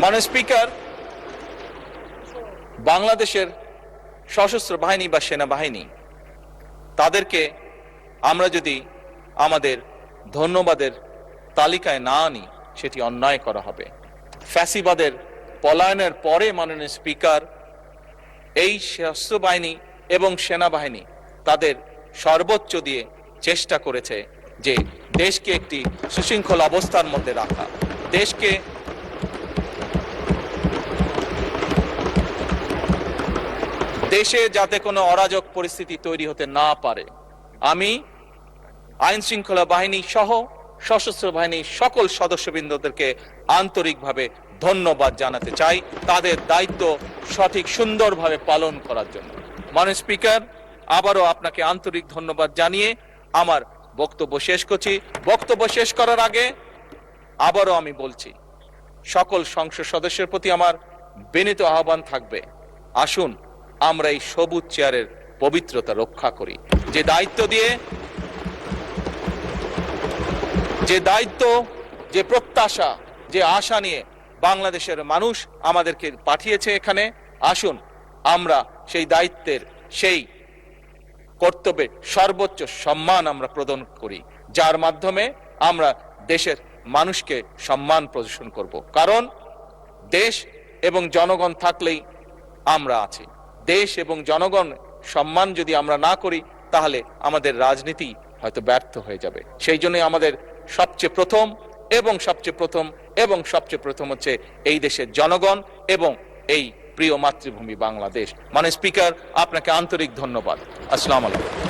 মাননীয় স্পিকার, বাংলাদেশের সশস্ত্র বাহিনী বা সেনাবাহিনী তাদেরকে আমরা যদি আমাদের ধন্যবাদের তালিকায় না আনি সেটি অন্যায় করা হবে। ফ্যাসিবাদের পলায়নের পরে মাননীয় স্পিকার এই সশস্ত্র বাহিনী এবং সেনাবাহিনী তাদের সর্বোচ্চ দিয়ে চেষ্টা করেছে যে দেশকে একটি সুশৃঙ্খল অবস্থার মধ্যে রাখা, দেশে যাতে কোনো অরাজক পরিস্থিতি তৈরি হতে না পারে। আমি আইন শৃঙ্খলা বাহিনী সহ সশস্ত্র বাহিনীর সকল সদস্যবৃন্দদেরকে আন্তরিকভাবে ধন্যবাদ জানাতে চাই তাদের দায়িত্ব সঠিক সুন্দরভাবে পালন করার জন্য। মাননীয় স্পিকার, আবারও আপনাকে আন্তরিক ধন্যবাদ জানিয়ে আমার বক্তব্য শেষ করছি। বক্তব্য শেষ করার আগে আবারও আমি বলছি, সকল সংসদ সদস্যের প্রতি আমার বিনীত আহ্বান থাকবে, আসুন আমরা এই সবুজ চেয়ারের পবিত্রতা রক্ষা করি। যে দায়িত্ব, যে প্রত্যাশা, যে আশা নিয়ে বাংলাদেশের মানুষ আমাদেরকে পাঠিয়েছে এখানে, আসুন আমরা সেই দায়িত্বের, সেই কর্তব্যের সর্বোচ্চ সম্মান আমরা প্রদান করি, যার মাধ্যমে আমরা দেশের মানুষকে সম্মান প্রদর্শন করব। কারণ দেশ এবং জনগণ থাকলেই আমরা আছি। দেশ এবং জনগণ সম্মান যদি আমরা না করি তাহলে আমাদের রাজনীতি হয়তো ব্যর্থ হয়ে যাবে। সেই জন্য আমাদের সবচেয়ে প্রথম হচ্ছে এই দেশের জনগণ এবং এই প্রিয় মাতৃভূমি বাংলাদেশ। মাননীয় স্পিকার, আপনাকে আন্তরিক ধন্যবাদ। আসসালামু আলাইকুম।